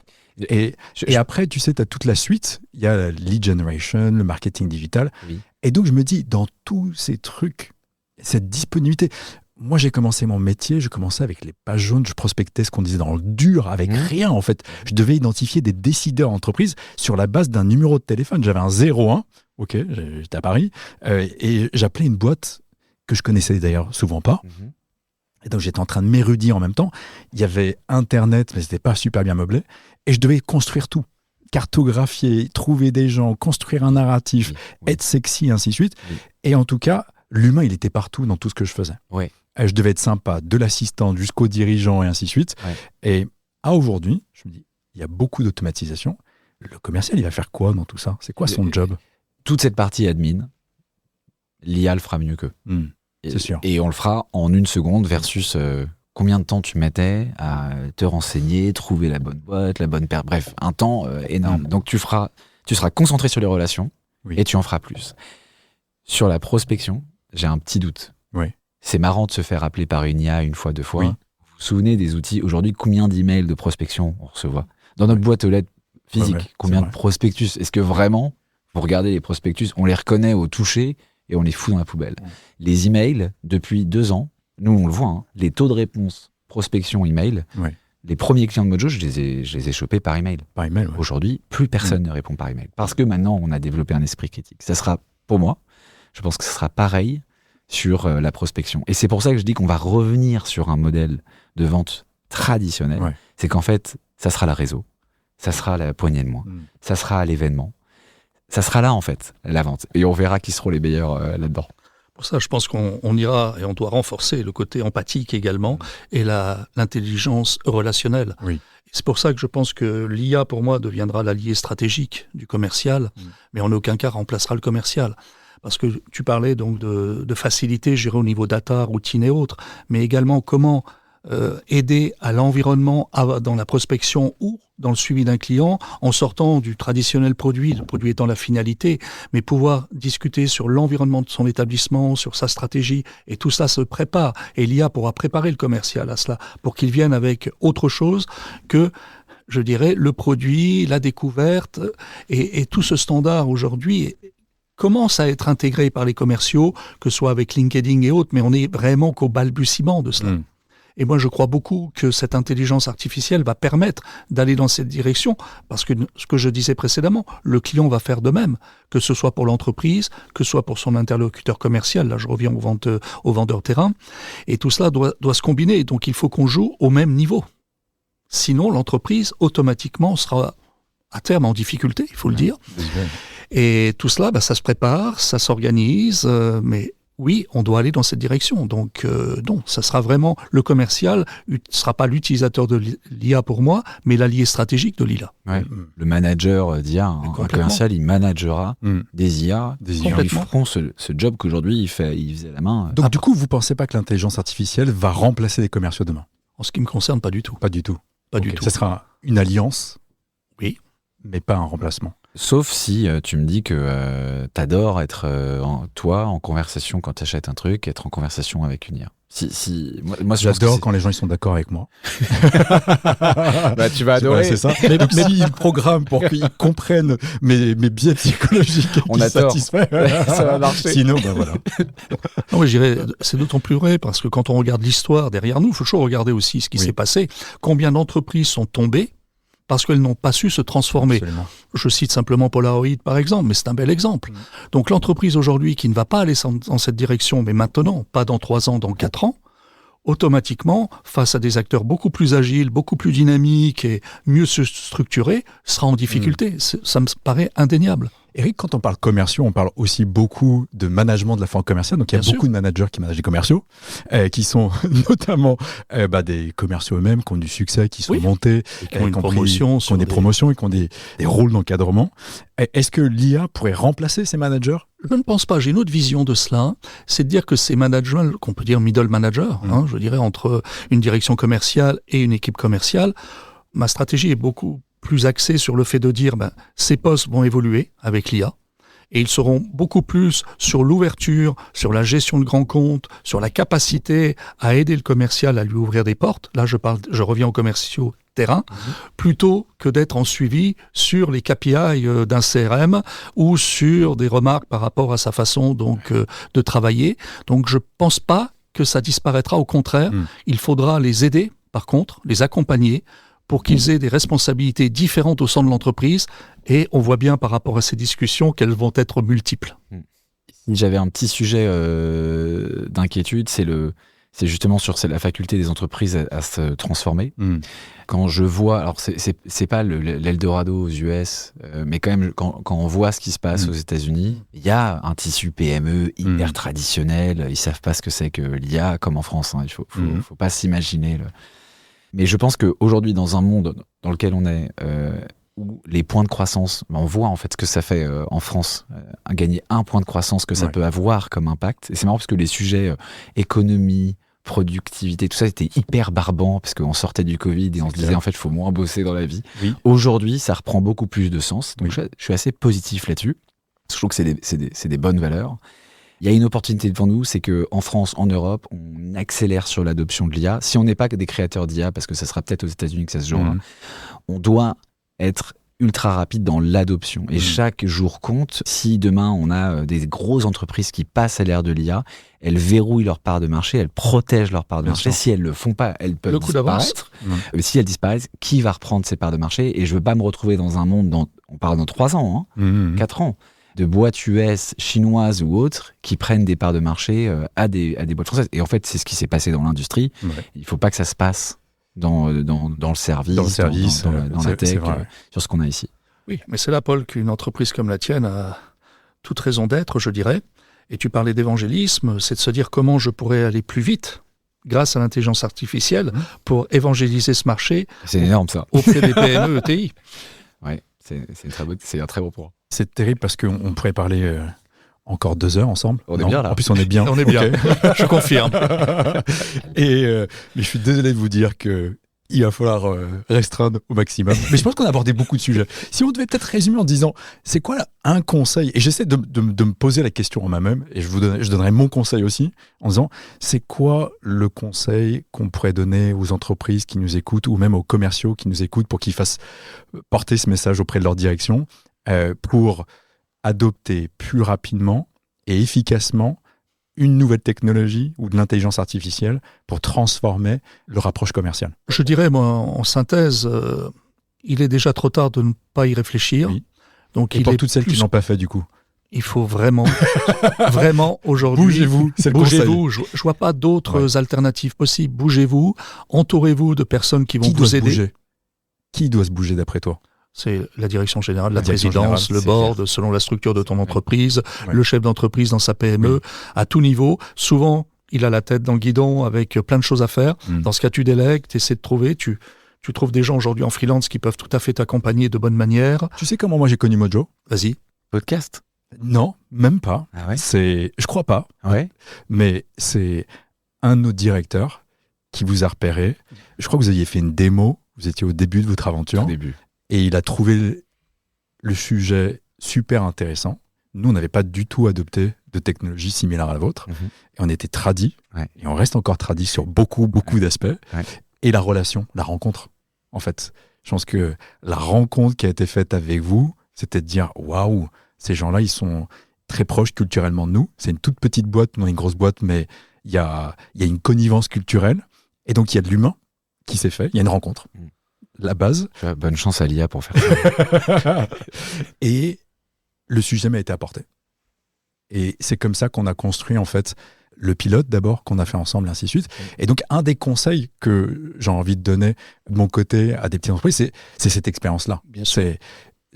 Et après, tu sais, tu as toute la suite. Il y a la lead generation, le marketing digital. Oui. Et donc, je me dis, dans tous ces trucs, cette disponibilité... Moi, j'ai commencé mon métier, je commençais avec les pages jaunes, je prospectais ce qu'on disait dans le dur, avec rien en fait. Je devais identifier des décideurs d'entreprise sur la base d'un numéro de téléphone. J'avais un 01, ok, j'étais à Paris, et j'appelais une boîte que je connaissais d'ailleurs souvent pas. Et donc, j'étais en train de m'érudier en même temps. Il y avait Internet, mais c'était pas super bien meublé. Et je devais construire tout. Cartographier, trouver des gens, construire un narratif, être sexy, ainsi de suite. Et en tout cas, l'humain, il était partout dans tout ce que je faisais. Je devais être sympa, de l'assistant jusqu'au dirigeant et ainsi de suite. Et aujourd'hui, je me dis, il y a beaucoup d'automatisation. Le commercial, il va faire quoi dans tout ça? C'est quoi son job? Toute cette partie admin, l'IA le fera mieux qu'eux. C'est sûr. Et on le fera en 1 seconde versus combien de temps tu mettais à te renseigner, trouver la bonne boîte, la bonne paire. Bref, un temps énorme. Donc tu seras concentré sur les relations et tu en feras plus. Sur la prospection, j'ai un petit doute. C'est marrant de se faire appeler par une IA 1 fois, 2 fois. Vous vous souvenez des outils? Aujourd'hui, combien d'emails de prospection on reçoit? Dans notre boîte aux lettres physique, combien de prospectus? Est-ce que vraiment, vous regardez les prospectus, on les reconnaît au toucher et on les fout dans la poubelle? Les emails, depuis 2 ans, nous on le voit, les taux de réponse prospection email, les premiers clients de Mojo, je les ai chopés par email. Aujourd'hui, plus personne ne répond par email. Parce que maintenant, on a développé un esprit critique. Ça sera, pour moi, je pense que ce sera pareil sur la prospection. Et c'est pour ça que je dis qu'on va revenir sur un modèle de vente traditionnel. C'est qu'en fait, ça sera le réseau, ça sera la poignée de main, ça sera l'événement, ça sera là en fait, la vente. Et on verra qui seront les meilleurs là-dedans. Pour ça, je pense qu'on ira et on doit renforcer le côté empathique également et l'intelligence relationnelle. C'est pour ça que je pense que l'IA, pour moi, deviendra l'allié stratégique du commercial, mais en aucun cas remplacera le commercial. Parce que tu parlais donc de facilité, gérer au niveau data, routine et autres, mais également comment aider à l'environnement dans la prospection ou dans le suivi d'un client en sortant du traditionnel produit, le produit étant la finalité, mais pouvoir discuter sur l'environnement de son établissement, sur sa stratégie, et tout ça se prépare. Et l'IA pourra préparer le commercial à cela pour qu'il vienne avec autre chose que, je dirais, le produit, la découverte, et tout ce standard aujourd'hui commence à être intégré par les commerciaux, que ce soit avec LinkedIn et autres, mais on est vraiment qu'au balbutiement de cela. Et moi, je crois beaucoup que cette intelligence artificielle va permettre d'aller dans cette direction, parce que ce que je disais précédemment, le client va faire de même, que ce soit pour l'entreprise, que ce soit pour son interlocuteur commercial. Là, je reviens au vendeur terrain. Et tout cela doit se combiner. Donc, il faut qu'on joue au même niveau. Sinon, l'entreprise, automatiquement, sera à terme en difficulté, il faut le dire. Et tout cela, ça se prépare, ça s'organise, mais oui, on doit aller dans cette direction. Donc, non, ça sera vraiment le commercial, ne sera pas l'utilisateur de l'IA pour moi, mais l'allié stratégique de l'IA. Le manager d'IA, un commercial, il managera des IA. Ils feront ce job qu'aujourd'hui, il faisait à la main. Donc, du coup, vous ne pensez pas que l'intelligence artificielle va remplacer les commerciaux demain? En ce qui me concerne, pas du tout. Pas du tout. Ça sera une alliance, mais pas un remplacement. Sauf si tu me dis que t'adores être toi en conversation quand t'achètes un truc, être en conversation avec une IA. Moi j'adore quand les gens ils sont d'accord avec moi. Tu vas adorer. C'est ça. Mais s'ils programment pour qu'ils comprennent mes biais psychologiques, on a tort. Ça va marcher. Sinon, voilà. Non, je dirais, c'est d'autant plus vrai parce que quand on regarde l'histoire derrière nous, il faut toujours regarder aussi ce qui s'est passé. Combien d'entreprises sont tombées parce qu'elles n'ont pas su se transformer. Absolument. Je cite simplement Polaroid par exemple, mais c'est un bel exemple. Donc l'entreprise aujourd'hui qui ne va pas aller dans cette direction, mais maintenant, pas dans 3 ans, dans 4 ans, automatiquement, face à des acteurs beaucoup plus agiles, beaucoup plus dynamiques et mieux structurés, sera en difficulté. Ça me paraît indéniable. Eric, quand on parle commerciaux, on parle aussi beaucoup de management de la forme commerciale. Donc, il y a beaucoup de managers qui managent les commerciaux, qui sont notamment des commerciaux eux-mêmes, qui ont du succès, qui sont montés, qui ont des promotions et qui ont des rôles d'encadrement. Est-ce que l'IA pourrait remplacer ces managers ? Je ne pense pas. J'ai une autre vision de cela. C'est de dire que ces managers, qu'on peut dire middle manager, je dirais entre une direction commerciale et une équipe commerciale, ma stratégie est beaucoup plus axé sur le fait de dire ces postes vont évoluer avec l'IA et ils seront beaucoup plus sur l'ouverture, sur la gestion de grands comptes, sur la capacité à aider le commercial à lui ouvrir des portes. Là, je reviens aux commerciaux terrain, plutôt que d'être en suivi sur les KPI d'un CRM ou sur des remarques par rapport à sa façon de travailler. Donc, je pense pas que ça disparaîtra. Au contraire, il faudra les aider, par contre, les accompagner pour qu'ils aient des responsabilités différentes au sein de l'entreprise. Et on voit bien par rapport à ces discussions qu'elles vont être multiples. J'avais un petit sujet d'inquiétude, c'est justement sur la faculté des entreprises à se transformer. Quand je vois, alors c'est pas l'Eldorado aux US, mais quand même, quand on voit ce qui se passe aux États-Unis, il y a un tissu PME hyper traditionnel, ils savent pas ce que c'est que l'IA, comme en France, il faut pas s'imaginer. Mais je pense qu'aujourd'hui, dans un monde dans lequel on est, où les points de croissance, on voit en fait ce que ça fait en France, gagner 1 point de croissance, que ça peut avoir comme impact. Et c'est marrant parce que les sujets économie, productivité, tout ça était hyper barbant parce qu'on sortait du Covid et on se disait en fait il faut moins bosser dans la vie. Aujourd'hui, ça reprend beaucoup plus de sens. Donc je suis assez positif là-dessus. Je trouve que c'est des bonnes valeurs. Il y a une opportunité devant nous, c'est qu'en France, en Europe, on accélère sur l'adoption de l'IA. Si on n'est pas que des créateurs d'IA, parce que ça sera peut-être aux États-Unis que ça se jouera, on doit être ultra rapide dans l'adoption. Et chaque jour compte. Si demain, on a des grosses entreprises qui passent à l'ère de l'IA, elles verrouillent leur part de marché, elles protègent leur part de marché. Si elles ne le font pas, elles peuvent disparaître. Si elles disparaissent, qui va reprendre ces parts de marché ? Et je ne veux pas me retrouver dans un monde, on parle dans 3 ans, 4 ans, de boîtes US, chinoises ou autres qui prennent des parts de marché à des boîtes françaises. Et en fait, c'est ce qui s'est passé dans l'industrie. Il ne faut pas que ça se passe dans le service, dans la tech, sur ce qu'on a ici. Oui, mais c'est là, Paul, qu'une entreprise comme la tienne a toute raison d'être, je dirais. Et tu parlais d'évangélisme, c'est de se dire comment je pourrais aller plus vite grâce à l'intelligence artificielle pour évangéliser ce marché. C'est énorme, ça. Auprès des PME, ETI. Oui, c'est un très beau point. C'est terrible parce qu'on pourrait parler encore 2 heures ensemble. On est bien là. En plus, on est bien. On est bien, je confirme. Mais je suis désolé de vous dire que il va falloir restreindre au maximum. Mais je pense qu'on a abordé beaucoup de sujets. Si on devait peut-être résumer en disant, c'est quoi là, un conseil ? Et j'essaie de me poser la question en moi-même, et je donnerai mon conseil aussi, en disant, c'est quoi le conseil qu'on pourrait donner aux entreprises qui nous écoutent, ou même aux commerciaux qui nous écoutent, pour qu'ils fassent porter ce message auprès de leur direction, pour adopter plus rapidement et efficacement une nouvelle technologie ou de l'intelligence artificielle pour transformer leur approche commerciale? Je dirais, moi, en synthèse, il est déjà trop tard de ne pas y réfléchir. Oui. Donc, et pour toutes celles qui n'ont pas fait, du coup, il faut vraiment, vraiment aujourd'hui... Bougez-vous, c'est le bougez-vous. Je ne vois pas d'autres alternatives possibles. Bougez-vous, entourez-vous de personnes qui vont vous aider. Qui doit se bouger d'après toi? C'est la direction générale, la présidence, le board, selon la structure de ton entreprise, le chef d'entreprise dans sa PME, à tout niveau. Souvent, il a la tête dans le guidon avec plein de choses à faire. Dans ce cas, tu délègues, tu essaies de trouver, tu trouves des gens aujourd'hui en freelance qui peuvent tout à fait t'accompagner de bonne manière. Tu sais comment moi j'ai connu Mojo? Vas-y. Podcast? Non, même pas. Ah ouais? Je crois pas. Ouais. Mais c'est un de nos directeurs qui vous a repéré. Je crois que vous aviez fait une démo. Vous étiez au début de votre aventure. Au début. Et il a trouvé le sujet super intéressant. Nous, on n'avait pas du tout adopté de technologie similaire à la vôtre. Et on était tradis. Et on reste encore tradis sur beaucoup d'aspects. Et la relation, la rencontre, en fait. Je pense que la rencontre qui a été faite avec vous, c'était de dire, waouh, ces gens-là, ils sont très proches culturellement de nous. C'est une toute petite boîte, non une grosse boîte, mais il y a une connivence culturelle. Et donc, il y a de l'humain qui s'est fait. Il y a une rencontre. La base. Bonne chance à l'IA pour faire ça. Et le sujet m'a été apporté. Et c'est comme ça qu'on a construit en fait le pilote d'abord, qu'on a fait ensemble, ainsi de suite. Et donc un des conseils que j'ai envie de donner de mon côté à des petites entreprises, c'est cette expérience-là.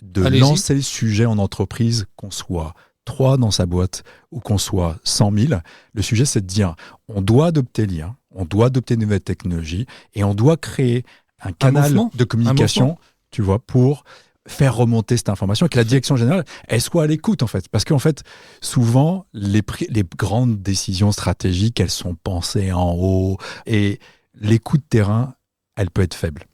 de lancer le sujet en entreprise, qu'on soit 3 dans sa boîte ou qu'on soit 100 000. Le sujet, c'est de dire, on doit adopter l'IA, on doit adopter de nouvelles technologies et on doit créer un canal de communication, tu vois, pour faire remonter cette information et que la direction générale, elle soit à l'écoute, en fait. Parce qu'en fait, souvent, les grandes décisions stratégiques, elles sont pensées en haut et l'écoute terrain, elle peut être faible.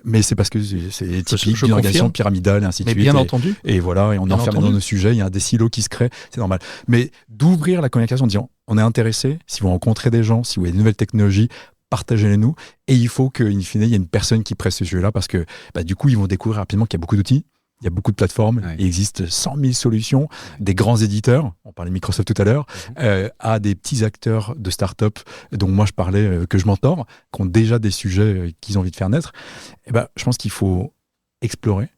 Mais c'est parce que c'est typique d'une organisation pyramidale et ainsi de suite. Mais bien entendu. Et voilà, et on est enfermé dans nos sujets, il y a des silos qui se créent, c'est normal. Mais d'ouvrir la communication en disant, on est intéressé, si vous rencontrez des gens, si vous avez de nouvelles technologies, partagez-les nous. Et il faut qu'in fine, il y ait une personne qui presse ce sujet-là parce que du coup, ils vont découvrir rapidement qu'il y a beaucoup d'outils. Il y a beaucoup de plateformes, il existe 100 000 solutions, des grands éditeurs, on parlait de Microsoft tout à l'heure, à des petits acteurs de start-up dont moi je parlais, que je mentor, qui ont déjà des sujets qu'ils ont envie de faire naître. Je pense qu'il faut explorer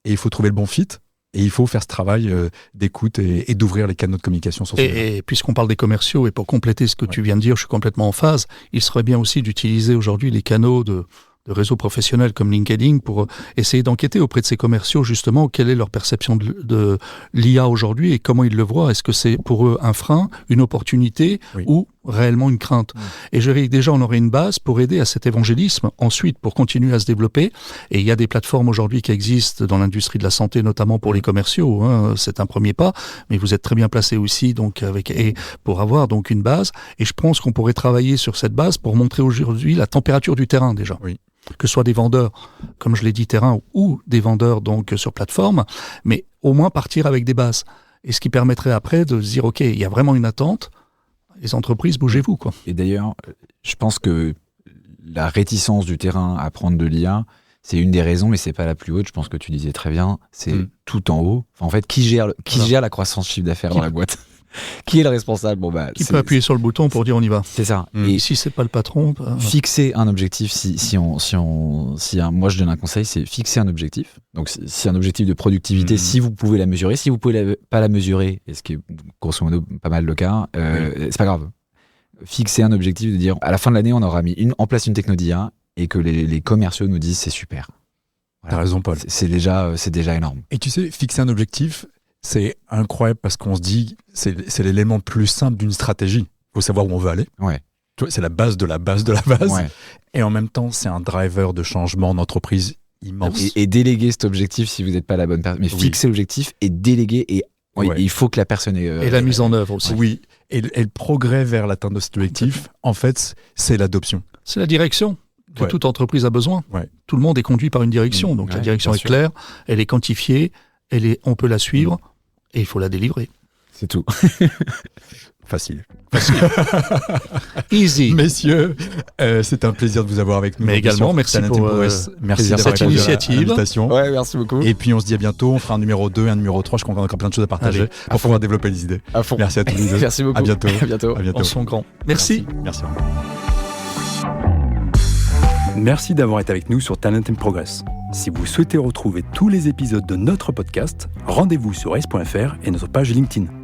et il faut trouver le bon fit. Et il faut faire ce travail d'écoute et d'ouvrir les canaux de communication sur ce sujet. Et puisqu'on parle des commerciaux, et pour compléter ce que tu viens de dire, je suis complètement en phase, il serait bien aussi d'utiliser aujourd'hui les canaux de réseaux professionnels comme LinkedIn pour essayer d'enquêter auprès de ces commerciaux justement quelle est leur perception de l'IA aujourd'hui et comment ils le voient. Est-ce que c'est pour eux un frein, une opportunité ou réellement une crainte? Et je dirais que déjà on aurait une base pour aider à cet évangélisme, ensuite pour continuer à se développer. Et il y a des plateformes aujourd'hui qui existent dans l'industrie de la santé, notamment pour les commerciaux, c'est un premier pas, mais vous êtes très bien placé aussi donc pour avoir donc une base. Et je pense qu'on pourrait travailler sur cette base pour montrer aujourd'hui la température du terrain déjà. Oui. Que ce soit des vendeurs, comme je l'ai dit, terrain, ou des vendeurs donc sur plateforme, mais au moins partir avec des bases. Et ce qui permettrait après de se dire, OK, il y a vraiment une attente, les entreprises, bougez-vous, quoi. Et d'ailleurs, je pense que la réticence du terrain à prendre de l'IA, c'est une des raisons, mais c'est pas la plus haute. Je pense que tu disais très bien, c'est tout en haut. Enfin, en fait, qui gère la croissance chiffre d'affaires dans la boîte? Qui est le responsable? Qui peut appuyer sur le bouton pour dire on y va? C'est ça. Et si c'est pas le patron, fixer un objectif. Moi je donne un conseil, c'est fixer un objectif. Donc si un objectif de productivité, si vous pouvez la mesurer, si vous pouvez pas la mesurer, et ce qui est grosso modo pas mal le cas, c'est pas grave. Fixer un objectif de dire à la fin de l'année on aura mis en place une techno d'IA et que les commerciaux nous disent c'est super. Voilà. T'as raison, Paul. C'est déjà énorme. Et tu sais, fixer un objectif, c'est incroyable parce qu'on se dit, c'est l'élément le plus simple d'une stratégie. Il faut savoir où on veut aller. Ouais. Tu vois, c'est la base de la base de la base. Ouais. Et en même temps, c'est un driver de changement d'entreprise immense. Et déléguer cet objectif si vous n'êtes pas la bonne personne. Mais fixer l'objectif et déléguer. Et il faut que la personne ait... et la mise en œuvre aussi. Oui. Et le progrès vers l'atteinte de cet objectif, en fait, c'est l'adoption. C'est la direction que toute entreprise a besoin. Ouais. Tout le monde est conduit par une direction. Donc la direction est claire, elle est quantifiée, on peut la suivre. Et il faut la délivrer. C'est tout. Facile. Easy. Messieurs, c'est un plaisir de vous avoir avec nous. Mais également, merci pour cette initiative. Ouais, merci beaucoup. Et puis on se dit à bientôt. On fera un numéro 2 et un numéro 3. Je crois qu'on a encore plein de choses à partager pour pouvoir développer les idées. À fond. Merci à tous les deux. Merci beaucoup. À bientôt. À bientôt. En son grand. Merci. Merci d'avoir été avec nous sur Talent & Progress. Si vous souhaitez retrouver tous les épisodes de notre podcast, rendez-vous sur ace.fr et notre page LinkedIn.